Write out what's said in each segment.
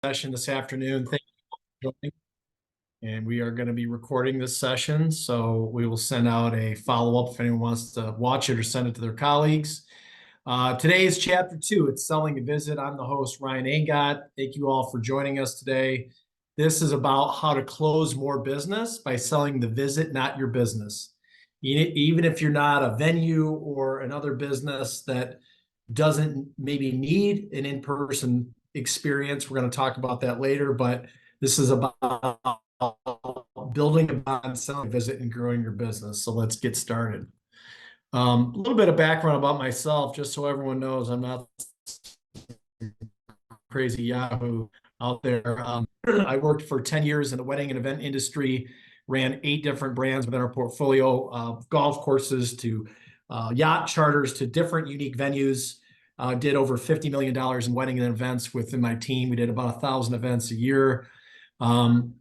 Session this afternoon. Thank you for joining. And we are going to be recording this session, so we will send out a follow-up if anyone wants to watch it or send it to their colleagues. Today is chapter 2. It's selling a visit. I'm the host, Ryan Angott. Thank you all for joining us today. This is about how to close more business by selling the visit, not your business. Even if you're not a venue or another business that doesn't maybe need an in-person experience. We're going to talk about that later, but this is about building a bond, selling a visit, and growing your business. So let's get started. A little bit of background about myself, just so everyone knows I'm not crazy Yahoo out there. I worked for 10 years in the wedding and event industry, ran 8 different brands within our portfolio, golf courses to yacht charters to different unique venues. Did over $50 million in wedding and events within my team. We did about 1,000 events a year. Along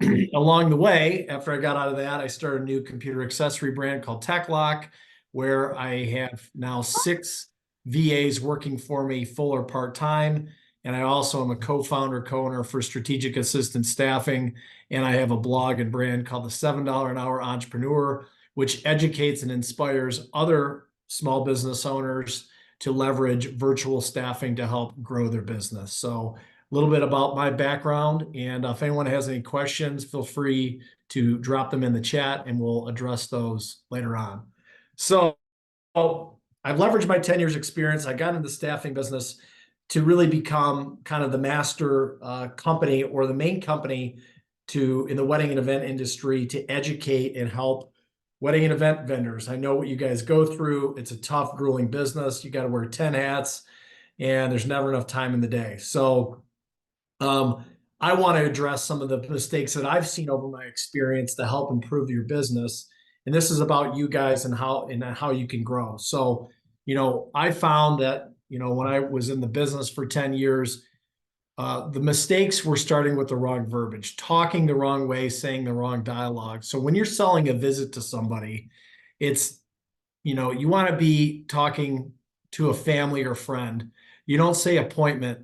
the way, after I got out of that, I started a new computer accessory brand called TechLock, where I have now 6 VAs working for me full or part-time. And I also am a co-founder, co-owner for Strategic Assistant Staffing. And I have a blog and brand called the $7 an Hour Entrepreneur, which educates and inspires other small business owners to leverage virtual staffing to help grow their business. So a little bit about my background. And if anyone has any questions, feel free to drop them in the chat and we'll address those later on. So I've leveraged my 10 years experience. I got into the staffing business to really become kind of the master company or the main company in the wedding and event industry to educate and help wedding and event vendors. I know what you guys go through. It's a tough, grueling business. You got to wear 10 hats and there's never enough time in the day. So I want to address some of the mistakes that I've seen over my experience to help improve your business. And this is about you guys and how you can grow. So, I found that, when I was in the business for 10 years, the mistakes were starting with the wrong verbiage, talking the wrong way, saying the wrong dialogue. So when you're selling a visit to somebody, it's, you want to be talking to a family or friend. You don't say appointment,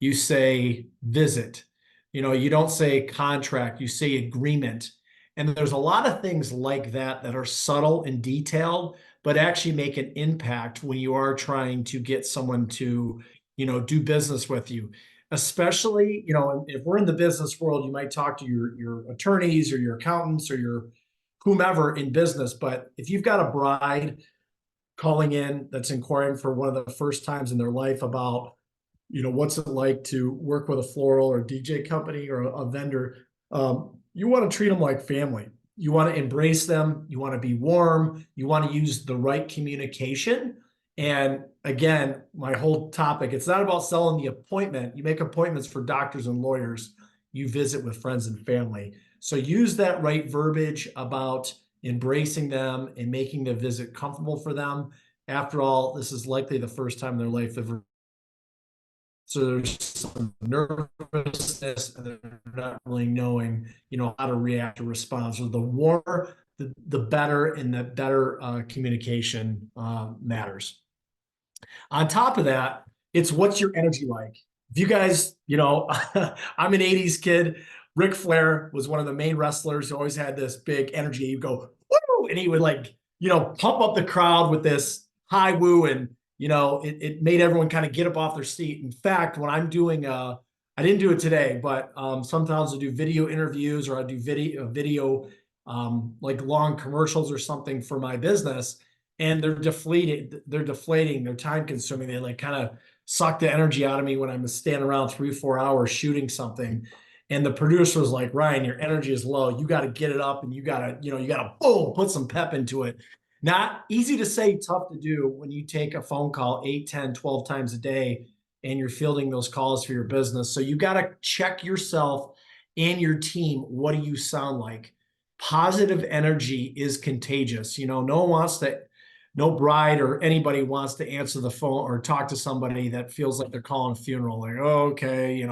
you say visit. You don't say contract, you say agreement. And there's a lot of things like that that are subtle and detailed, but actually make an impact when you are trying to get someone to, do business with you. Especially, if we're in the business world, you might talk to your attorneys or your accountants or your whomever in business. But if you've got a bride calling in that's inquiring for one of the first times in their life about, what's it like to work with a floral or DJ company or a vendor, you want to treat them like family. You want to embrace them. You want to be warm. You want to use the right communication. And again, my whole topic, it's not about selling the appointment. You make appointments for doctors and lawyers. You visit with friends and family. So use that right verbiage about embracing them and making the visit comfortable for them. After all, this is likely the first time in their life they've. So there's some nervousness and they're not really knowing, how to react or respond. So the warmer, the better, and the better communication matters. On top of that, it's what's your energy like? If you guys, I'm an 80s kid. Ric Flair was one of the main wrestlers who always had this big energy. He'd go, woo, and he would pump up the crowd with this high woo, and it made everyone kind of get up off their seat. In fact, when I'm doing, I didn't do it today, but sometimes I do video interviews or I do video like long commercials or something for my business, and they're deflating, they're time consuming. They kind of suck the energy out of me when I'm standing around 3-4 hours shooting something. And the producer was like, Ryan, your energy is low. You got to get it up and you got to boom, put some pep into it. Not easy to say, tough to do when you take a phone call 8, 10, 12 times a day and you're fielding those calls for your business. So you got to check yourself and your team. What do you sound like? Positive energy is contagious. No bride or anybody wants to answer the phone or talk to somebody that feels like they're calling a funeral. Like, oh, okay,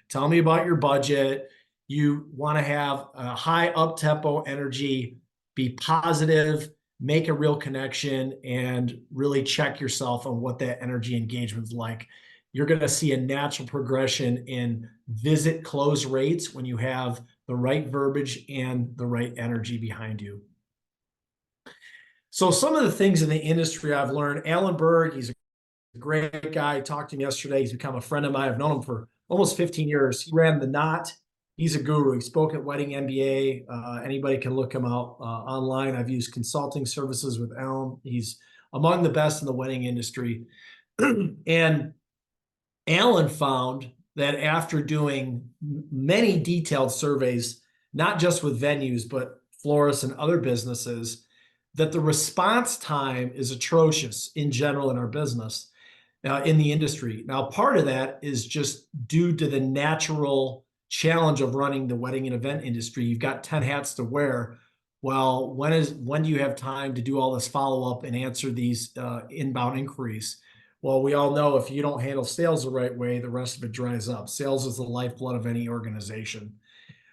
tell me about your budget. You want to have a high up-tempo energy, be positive, make a real connection, and really check yourself on what that energy engagement is like. you're going to see a natural progression in visit close rates when you have the right verbiage and the right energy behind you. So some of the things in the industry I've learned, Alan Berg, he's a great guy. I talked to him yesterday. He's become a friend of mine. I've known him for almost 15 years. He ran the Knot. He's a guru. He spoke at Wedding MBA. Anybody can look him out online. I've used consulting services with Alan. He's among the best in the wedding industry. And Alan found that after doing many detailed surveys, not just with venues, but florists and other businesses, that the response time is atrocious in general in our business, in the industry. Now, part of that is just due to the natural challenge of running the wedding and event industry. You've got 10 hats to wear. Well, when do you have time to do all this follow up and answer these inbound inquiries? Well, we all know if you don't handle sales the right way, the rest of it dries up. Sales is the lifeblood of any organization.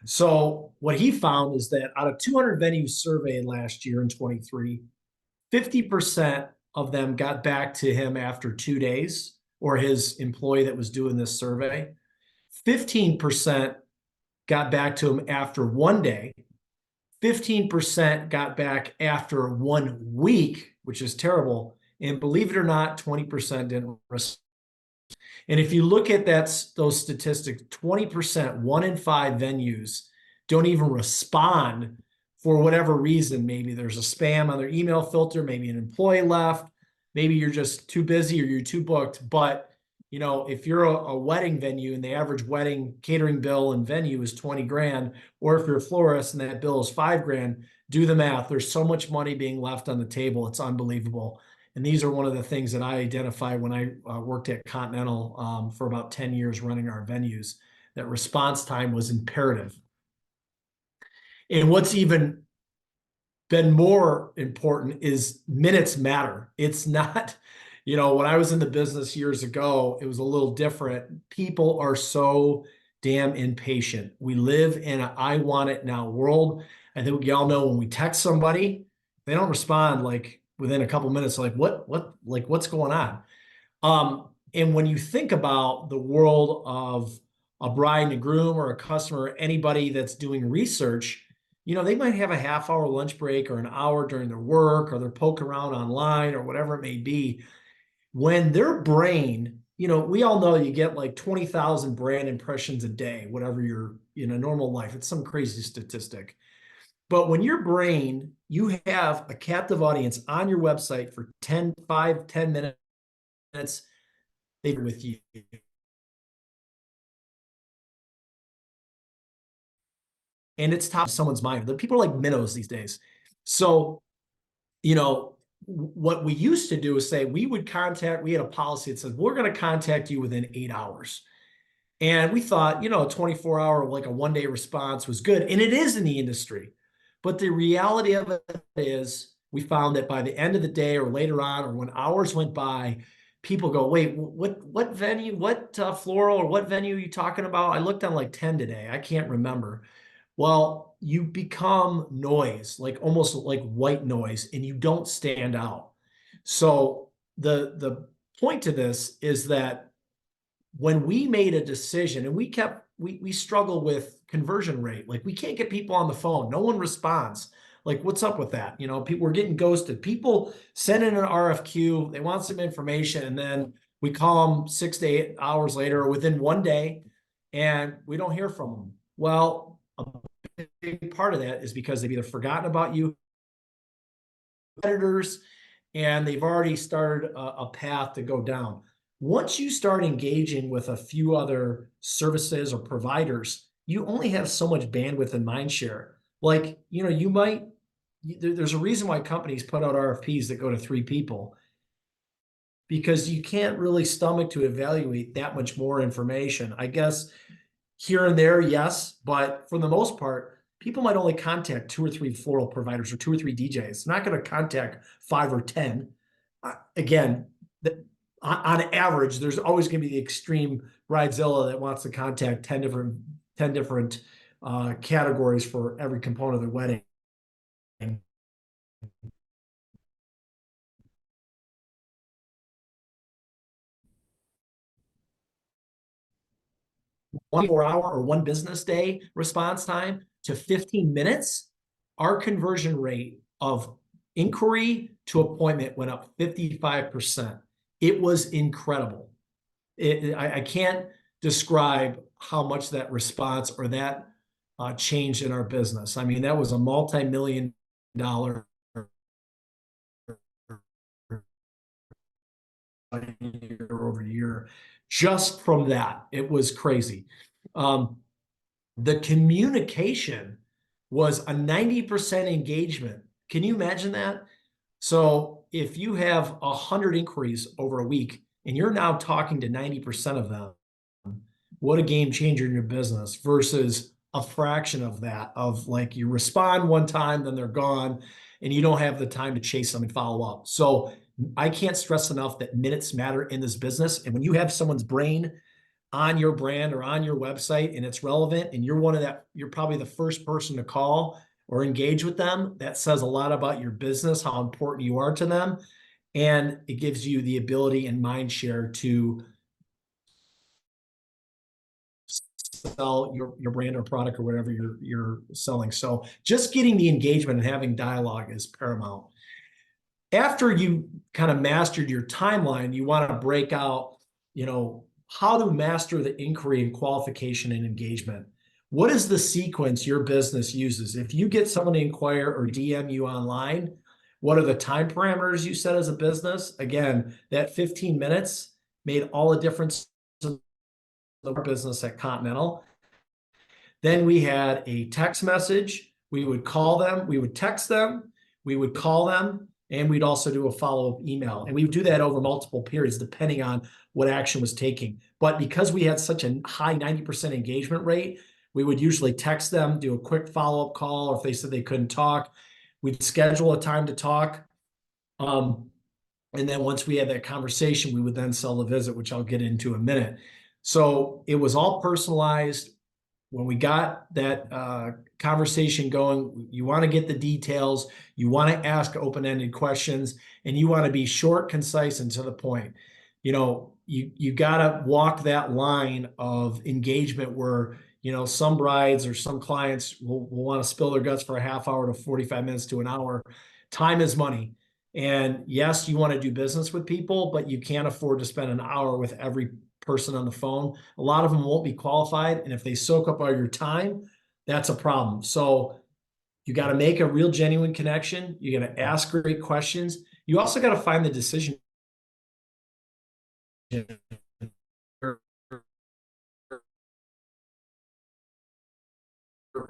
So what he found is that out of 200 venues surveyed last year in 23, 50% of them got back to him after 2 days, or his employee that was doing this survey. 15% got back to him after 1 day. 15% got back after 1 week, which is terrible. And believe it or not, 20% didn't respond. And if you look at those statistics, 20%, 1 in 5 venues don't even respond for whatever reason. Maybe there's a spam on their email filter, maybe an employee left, maybe you're just too busy or you're too booked. But if you're a wedding venue and the average wedding catering bill and venue is 20 grand, or if you're a florist and that bill is 5 grand, do the math. There's so much money being left on the table. It's unbelievable. And these are one of the things that I identified when I worked at Continental for about 10 years running our venues, that response time was imperative. And what's even been more important is minutes matter. It's not, when I was in the business years ago, it was a little different. People are so damn impatient. We live in an I want it now world. I think we all know when we text somebody, they don't respond like within a couple minutes, like what's going on? And when you think about the world of a bride and a groom or a customer, or anybody that's doing research, they might have a half-hour lunch break or an hour during their work, or they're poking around online or whatever it may be. When their brain, we all know you get like 20,000 brand impressions a day, whatever you're in a normal life. It's some crazy statistic. But when your brain, you have a captive audience on your website for 5, 10 minutes, they're with you. And it's top of someone's mind. The people are like minnows these days. So, what we used to do is say we had a policy that says we're going to contact you within 8 hours. And we thought, a 24-hour, like a 1-day response was good. And it is in the industry. But the reality of it is we found that by the end of the day or later on, or when hours went by, people go, wait, what venue, what floral or what venue are you talking about? I looked on like 10 today. I can't remember. Well, you become noise, like almost like white noise, and you don't stand out. So the point to this is that when we made a decision, and we struggle with conversion rate, like we can't get people on the phone, no one responds. Like, what's up with that? People, we're getting ghosted. People send in an RFQ, they want some information, and then we call them 6 to 8 hours later or within 1 day, and we don't hear from them. Well, a big part of that is because they've either forgotten about you, competitors, and they've already started a path to go down. Once you start engaging with a few other services or providers, you only have so much bandwidth and mind share. Like, there's a reason why companies put out RFPs that go to 3 people, because you can't really stomach to evaluate that much more information. I guess here and there, yes, but for the most part, people might only contact 2 or 3 floral providers or 2 or 3 DJs. They're not going to contact 5 or 10. Again, on average, there's always going to be the extreme bridezilla that wants to contact 10 different categories for every component of their wedding. 24-hour or one business day response time to 15 minutes, our conversion rate of inquiry to appointment went up 55%. It was incredible. I can't describe how much that response or that changed in our business. I mean, that was a multi-million-dollar year over year just from that. It was crazy. The communication was a 90% engagement. Can you imagine that? So if you have 100 inquiries over a week and you're now talking to 90% of them, what a game changer in your business versus a fraction of that, of like you respond one time, then they're gone, and you don't have the time to chase them and follow up. So I can't stress enough that minutes matter in this business. And when you have someone's brain on your brand or on your website and it's relevant and you're probably the first person to call or engage with them, that says a lot about your business, how important you are to them. And it gives you the ability and mind share to sell your brand or product or whatever you're selling. So just getting the engagement and having dialogue is paramount. After you kind of mastered your timeline, you want to break out, how to master the inquiry and qualification and engagement. What is the sequence your business uses? If you get someone to inquire or DM you online, what are the time parameters you set as a business? Again, that 15 minutes made all the difference in the business at Continental. Then we had a text message. We would call them, we would text them, we would call them, and we'd also do a follow-up email. And we would do that over multiple periods, depending on what action was taking. But because we had such a high 90% engagement rate, we would usually text them, do a quick follow-up call, or if they said they couldn't talk, we'd schedule a time to talk. And then once we had that conversation, we would then sell the visit, which I'll get into in a minute. So it was all personalized. When we got that conversation going, you want to get the details, you want to ask open-ended questions, and you want to be short, concise, and to the point. You got to walk that line of engagement where, some brides or some clients will want to spill their guts for a half hour to 45 minutes to an hour. Time is money. And yes, you want to do business with people, but you can't afford to spend an hour with every person on the phone. A lot of them won't be qualified. And if they soak up all your time, that's a problem. So you got to make a real genuine connection. You got to ask great questions. You also got to find the decision.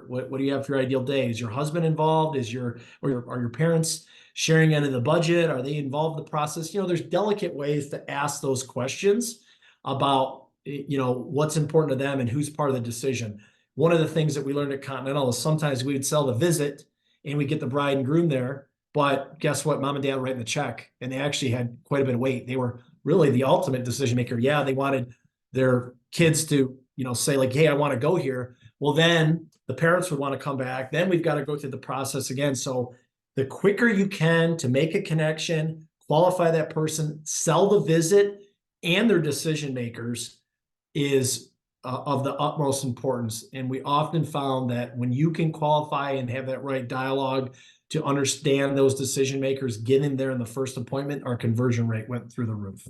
What do you have for your ideal day? Is your husband involved? Are your parents sharing into the budget? Are they involved in the process? There's delicate ways to ask those questions about, what's important to them and who's part of the decision. One of the things that we learned at Continental is sometimes we would sell the visit and we get the bride and groom there, but guess what? Mom and dad were writing the check, and they actually had quite a bit of weight. They were really the ultimate decision maker. Yeah, they wanted their kids to, say like, hey, I want to go here. Well, then the parents would want to come back. Then we've got to go through the process again. So the quicker you can to make a connection, qualify that person, sell the visit and their decision makers is of the utmost importance. And we often found that when you can qualify and have that right dialogue to understand those decision makers, get in there in the first appointment, our conversion rate went through the roof.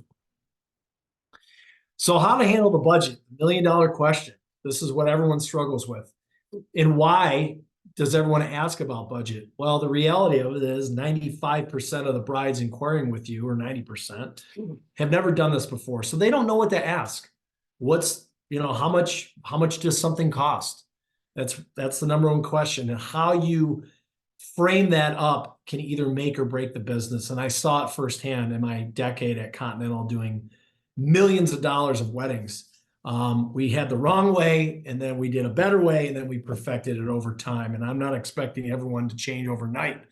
So how to handle the budget? $1 million question. This is what everyone struggles with. And why does everyone ask about budget? Well, the reality of it is 95% of the brides inquiring with you, or 90%, have never done this before. So they don't know what to ask. How much does something cost? That's the number one question. And how you frame that up can either make or break the business. And I saw it firsthand in my decade at Continental doing millions of dollars of weddings. We had the wrong way, and then we did a better way, and then we perfected it over time. And I'm not expecting everyone to change overnight,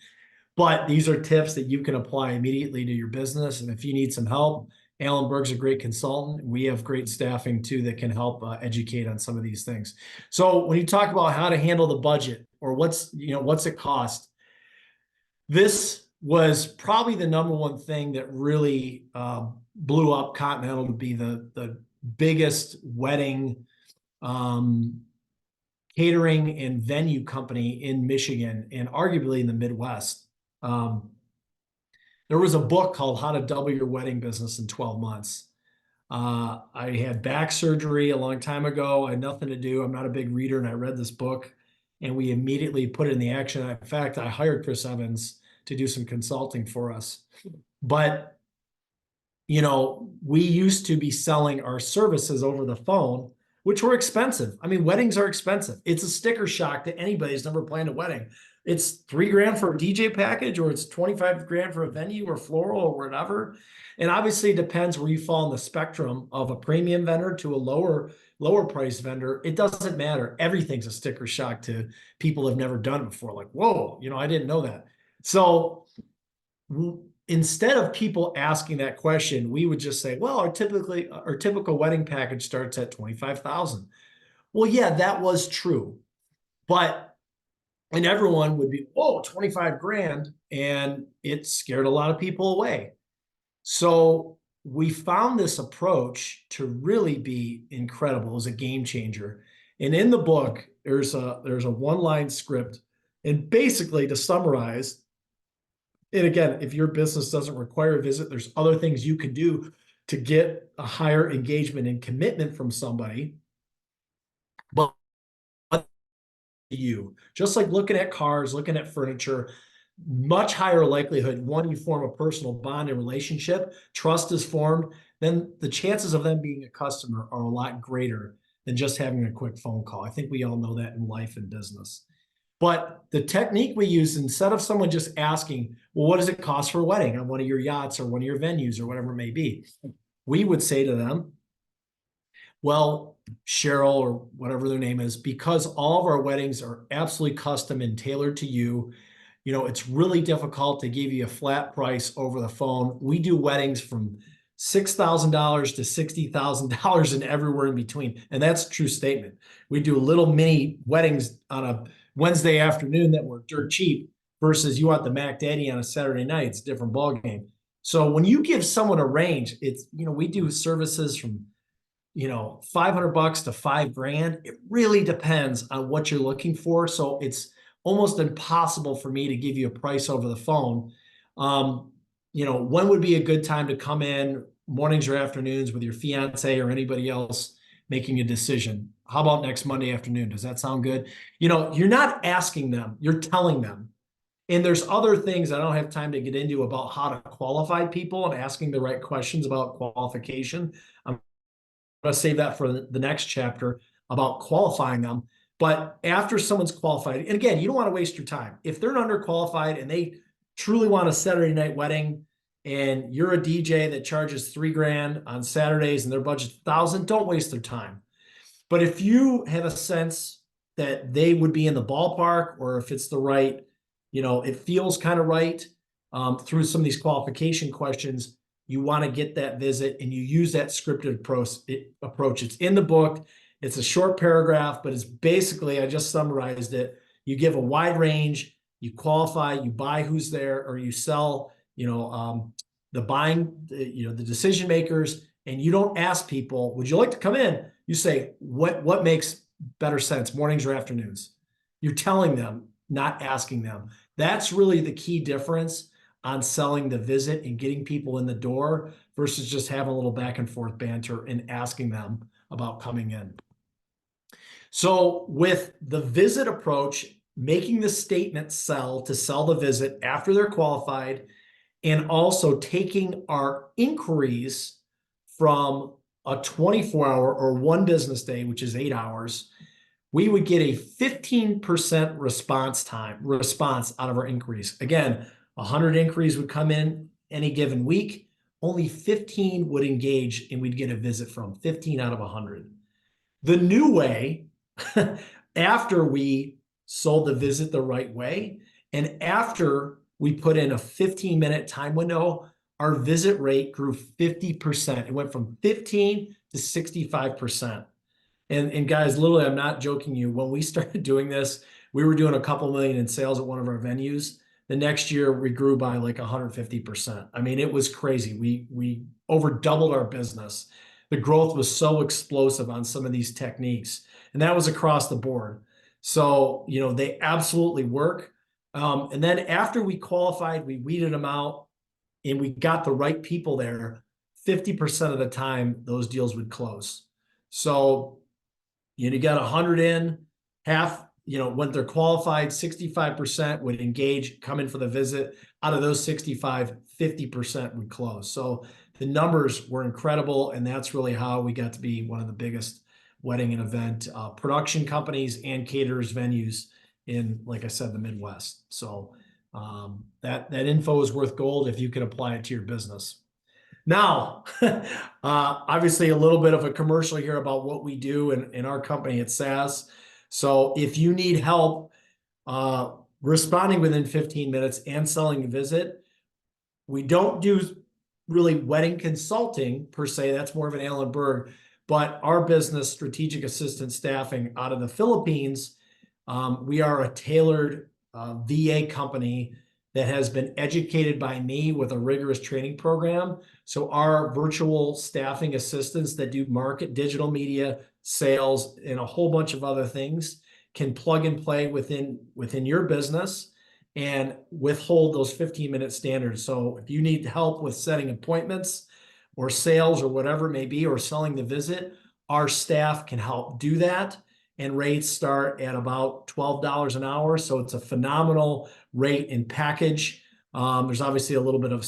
but these are tips that you can apply immediately to your business. And if you need some help, Alan Berg's a great consultant. We have great staffing too that can help educate on some of these things. So when you talk about how to handle the budget or what's it cost, this was probably the number one thing that really blew up Continental to be the biggest wedding um, catering and venue company in Michigan and arguably in the Midwest. There was a book called How to Double Your Wedding Business in 12 Months. I had back surgery a long time ago. I had nothing to do. I'm not a big reader, and I read this book, and we immediately put it in the action. In fact, I hired Chris Evans to do some consulting for us. But we used to be selling our services over the phone, which were expensive. I mean, weddings are expensive. It's a sticker shock to anybody who's never planned a wedding. It's $3,000 for a DJ package, or it's 25 grand for a venue or floral or whatever. And obviously it depends where you fall in the spectrum of a premium vendor to a lower price vendor. It doesn't matter. Everything's a sticker shock to people who've never done it before. Like, whoa, I didn't know that. So instead of people asking that question, we would just say, well, our typical wedding package starts at $25,000. Well, yeah, that was true. And everyone would be, whoa, 25 grand. And it scared a lot of people away. So we found this approach to really be incredible, as a game changer. And in the book, there's a one-line script. And basically, to summarize, and again, if your business doesn't require a visit, there's other things you can do to get a higher engagement and commitment from somebody. But just like looking at cars, looking at furniture, much higher likelihood, one, you form a personal bond and relationship, trust is formed, then the chances of them being a customer are a lot greater than just having a quick phone call. I think we all know that in life and business. But the technique we use, instead of someone just asking, well, what does it cost for a wedding on one of your yachts or one of your venues or whatever it may be, we would say to them, well, Cheryl, or whatever their name is, because all of our weddings are absolutely custom and tailored to you, it's really difficult to give you a flat price over the phone. We do weddings from $6,000 to $60,000 and everywhere in between. And that's a true statement. We do little mini weddings on a Wednesday afternoon that were dirt cheap versus you want the Mac Daddy on a Saturday night. It's a different ballgame. So when you give someone a range, it's, we do services from, $500 to $5,000. It really depends on what you're looking for. So it's almost impossible for me to give you a price over the phone. When would be a good time to come in, mornings or afternoons, with your fiance or anybody else making a decision? How about next Monday afternoon? Does that sound good? You're not asking them, you're telling them. And there's other things I don't have time to get into about how to qualify people and asking the right questions about qualification. I'm going to save that for the next chapter about qualifying them. But after someone's qualified, and again, you don't want to waste your time. If they're underqualified and they truly want a Saturday night wedding, and you're a DJ that charges $3,000 on Saturdays and their budget's $1,000, don't waste their time. But if you have a sense that they would be in the ballpark, or if it's the right, it feels kind of right through some of these qualification questions, you want to get that visit, and you use that scripted approach. It's in the book. It's a short paragraph, but it's basically, I just summarized it. You give a wide range, you qualify, you buy who's there, or you sell, the buying, the decision makers, and you don't ask people, would you like to come in? You say, what makes better sense, mornings or afternoons? You're telling them, not asking them. That's really the key difference on selling the visit and getting people in the door versus just having a little back and forth banter and asking them about coming in. So with the visit approach, making the statement sell to sell the visit after they're qualified, and also taking our inquiries from a 24-hour or one business day, which is 8 hours, we would get a 15% response out of our inquiries. Again, 100 inquiries would come in any given week. Only 15 would engage, and we'd get a visit from 15 out of 100. The new way, after we sold the visit the right way, and after we put in a 15-minute time window, our visit rate grew 50%. It went from 15 to 65%. And guys, literally, I'm not joking you. When we started doing this, we were doing a couple million in sales at one of our venues. The next year, we grew by like 150%. I mean, it was crazy. We over doubled our business. The growth was so explosive on some of these techniques. And that was across the board. So, they absolutely work. And then after we qualified, we weeded them out and we got the right people there. 50% of the time, those deals would close. So, you got 100 in, half, when they're qualified, 65% would engage, come in for the visit. Out of those 65, 50% would close. So the numbers were incredible. And that's really how we got to be one of the biggest wedding and event production companies and caterers venues in, like I said, the Midwest. So that info is worth gold if you can apply it to your business. Now, obviously a little bit of a commercial here about what we do in our company at SAS. So if you need help responding within 15 minutes and selling a visit, we don't do really wedding consulting per se. That's more of an Allen Berg, but our business, strategic assistant staffing out of the Philippines, we are a tailored VA company that has been educated by me with a rigorous training program. So our virtual staffing assistants that do market, digital media, sales, and a whole bunch of other things can plug and play within your business and withhold those 15-minute standards. So if you need help with setting appointments or sales or whatever it may be, or selling the visit, our staff can help do that. And rates start at about $12 an hour. So it's a phenomenal rate and package. There's obviously a little bit of,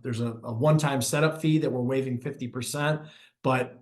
there's a one-time setup fee that we're waiving 50%. But,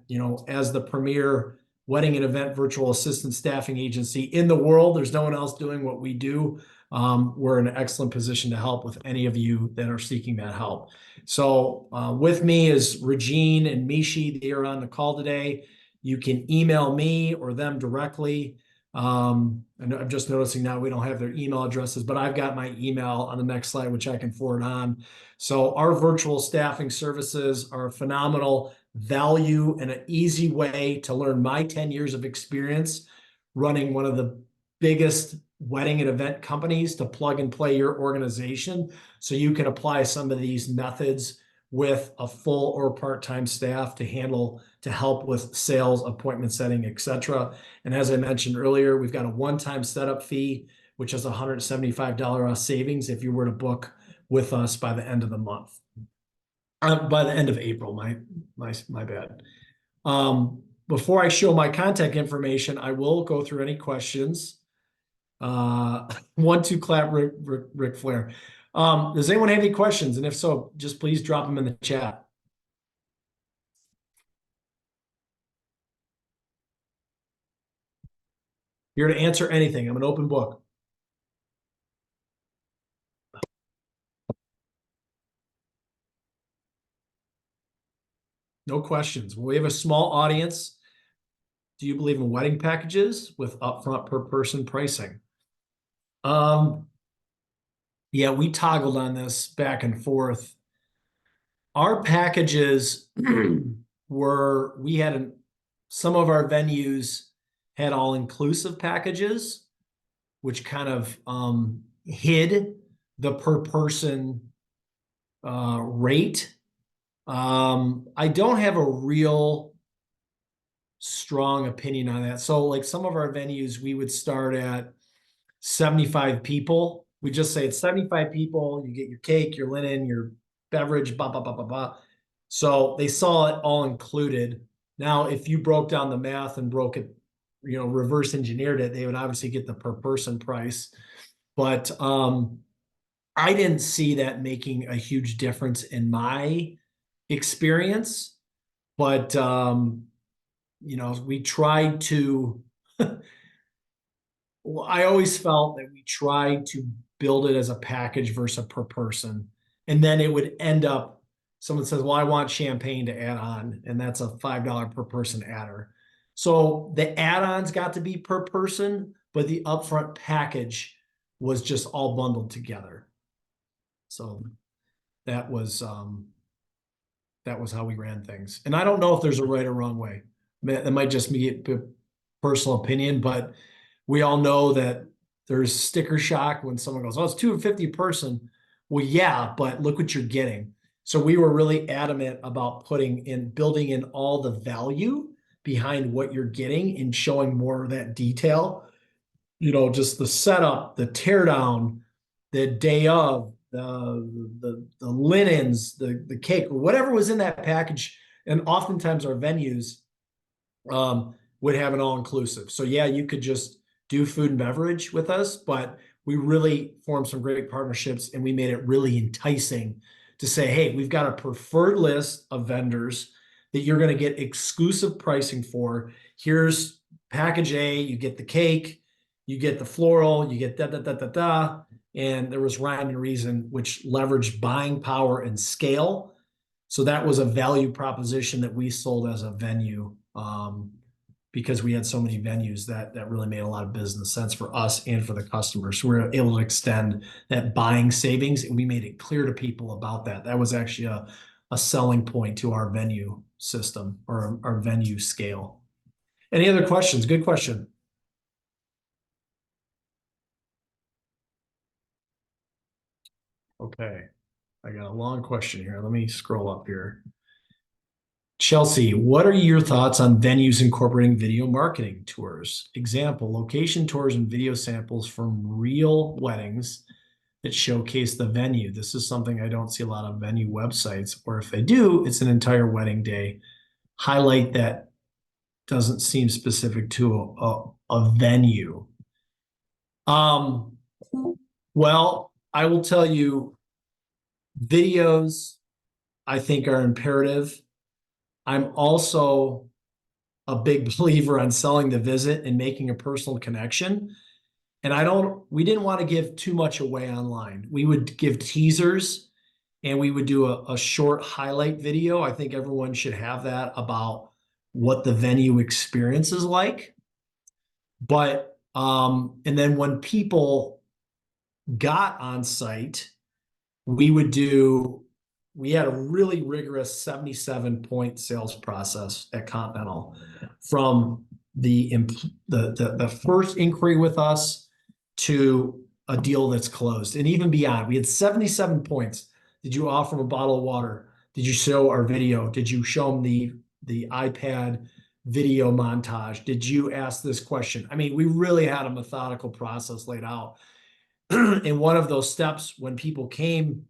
as the premier wedding and event virtual assistant staffing agency in the world, there's no one else doing what we do. We're in an excellent position to help with any of you that are seeking that help. So with me is Regine and Mishi. They are on the call today. You can email me or them directly. And I'm just noticing now we don't have their email addresses, but I've got my email on the next slide, which I can forward on. So our virtual staffing services are a phenomenal value and an easy way to learn my 10 years of experience running one of the biggest wedding and event companies to plug and play your organization. So you can apply some of these methods with a full or part-time staff to help with sales, appointment setting, etc. And as I mentioned earlier, we've got a one-time setup fee, which is $175 savings if you were to book with us by the end of the month. By the end of April, my bad. Before I show my contact information, I will go through any questions. 1, 2, clap, Ric Flair. Does anyone have any questions? And if so, just please drop them in the chat. Here to answer anything. I'm an open book. No questions. We have a small audience. Do you believe in wedding packages with upfront per person pricing? Yeah, we toggled on this back and forth. Our packages some of our venues had all-inclusive packages, which kind of hid the per person rate. I don't have a real strong opinion on that. So like some of our venues, we would start at 75 people. We just say it's 75 people. You get your cake, your linen, your beverage, blah, blah, blah, blah, blah. So they saw it all included. Now, if you broke down the math and broke it, reverse engineered it, they would obviously get the per person price. But I didn't see that making a huge difference in my experience. But, we tried to, well, I always felt that we tried to build it as a package versus a per person. And then it would end up, someone says, well, I want champagne to add on, and that's a $5 per person adder. So the add-ons got to be per person, but the upfront package was just all bundled together. So that was how we ran things. And I don't know if there's a right or wrong way. That might just be a personal opinion, but we all know that there's sticker shock when someone goes, oh, it's 250 person. Well, yeah, but look what you're getting. So we were really adamant about building in all the value behind what you're getting and showing more of that detail. Just the setup, the teardown, the day of, the linens, the cake, whatever was in that package. And oftentimes our venues would have an all inclusive. So yeah, you could just do food and beverage with us, but we really formed some great partnerships and we made it really enticing to say, hey, we've got a preferred list of vendors that you're going to get exclusive pricing for. Here's package A, you get the cake, you get the floral, you get da da da da da. And there was rhyme and reason, which leveraged buying power and scale. So that was a value proposition that we sold as a venue, because we had so many venues that really made a lot of business sense for us and for the customers. So we were able to extend that buying savings, and we made it clear to people about that. That was actually a selling point to our venue system or our venue scale. Any other questions? Good question. Okay. I got a long question here. Let me scroll up here. Chelsea, what are your thoughts on venues incorporating video marketing tours? Example, location tours and video samples from real weddings that showcase the venue. This is something I don't see a lot of venue websites, or if they do, it's an entire wedding day highlight that doesn't seem specific to a venue. Well, I will tell you, videos, I think, are imperative. I'm also a big believer on selling the visit and making a personal connection. And we didn't want to give too much away online. We would give teasers and we would do a short highlight video. I think everyone should have that about what the venue experience is like. But, and then when people got on site, we had a really rigorous 77-point sales process at Continental, from the first inquiry with us to a deal that's closed, and even beyond. We had 77 points. Did you offer them a bottle of water? Did you show our video? Did you show them the iPad video montage? Did you ask this question? I mean, we really had a methodical process laid out. And one of those steps when people came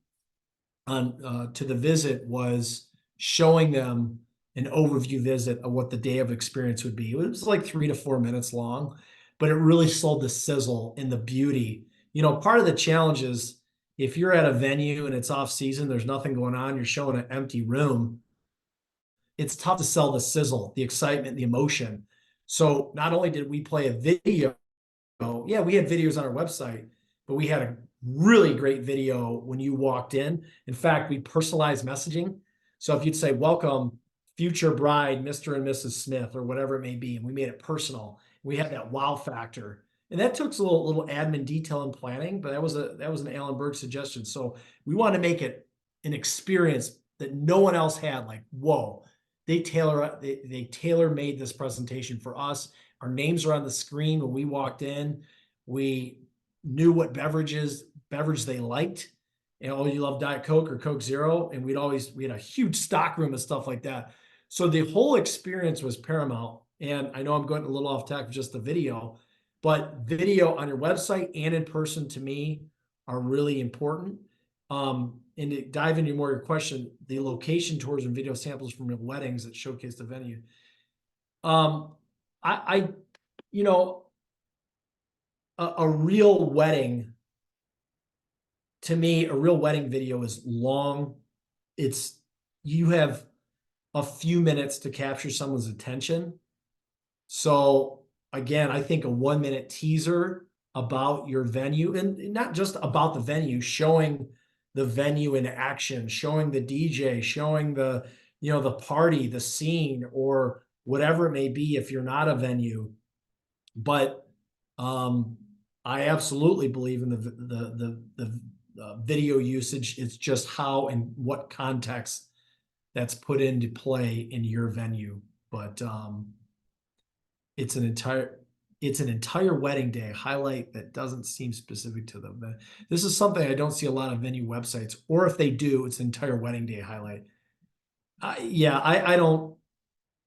on to the visit was showing them an overview visit of what the day of experience would be. It was like 3 to 4 minutes long, but it really sold the sizzle and the beauty. Part of the challenge is if you're at a venue and it's off season, there's nothing going on, you're showing an empty room, it's tough to sell the sizzle, the excitement, the emotion. So not only did we play a video, yeah, we had videos on our website, but we had a really great video when you walked in. In fact, we personalized messaging. So if you'd say, welcome, future bride, Mr. and Mrs. Smith, or whatever it may be, and we made it personal, we had that wow factor. And that took a little admin detail and planning, but that was an Alan Berg suggestion. So we want to make it an experience that no one else had. Like, whoa, they tailor made this presentation for us. Our names are on the screen when we walked in. We knew what beverage they liked. Oh, you love Diet Coke or Coke Zero? And we had a huge stock room and stuff like that. So the whole experience was paramount. And I know I'm going a little off track with just the video, but video on your website and in person to me are really important. And to dive into more of your question, the location tours and video samples from your weddings that showcase the venue. I a real wedding, to me, a real wedding video is long. You have a few minutes to capture someone's attention. So again, I think a 1-minute teaser about your venue, and not just about the venue, showing the venue in action, showing the DJ, showing the party, the scene, or whatever it may be if you're not a venue. But I absolutely believe in the video usage. It's just how and what context that's put into play in your venue. But it's an entire wedding day highlight that doesn't seem specific to them. This is something I don't see a lot of venue websites, or if they do, it's an entire wedding day highlight. I don't.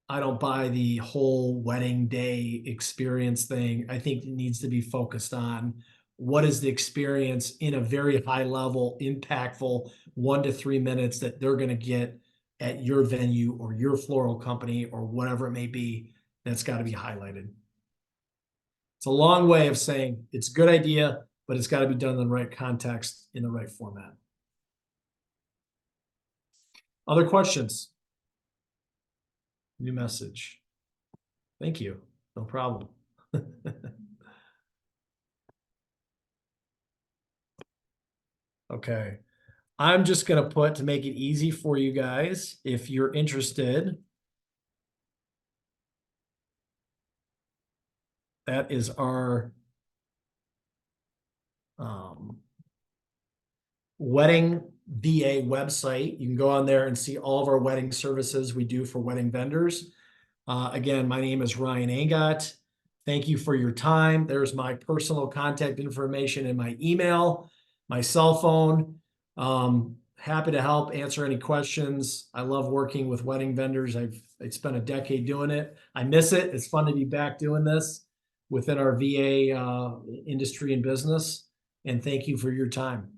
I don't buy the whole wedding day experience thing. I think it needs to be focused on what is the experience in a very high level, impactful 1 to 3 minutes that they're going to get at your venue or your floral company or whatever it may be. That's got to be highlighted. It's a long way of saying it's a good idea, but it's got to be done in the right context, in the right format. Other questions? New message. Thank you. No problem. Okay. I'm just going to put, to make it easy for you guys, if you're interested, that is our wedding VA website. You can go on there and see all of our wedding services we do for wedding vendors. Again, my name is Ryan Angott. Thank you for your time. There's my personal contact information and my email, my cell phone. Happy to help answer any questions. I love working with wedding vendors. I've spent a decade doing it. I miss it. It's fun to be back doing this within our VA industry and business. And thank you for your time.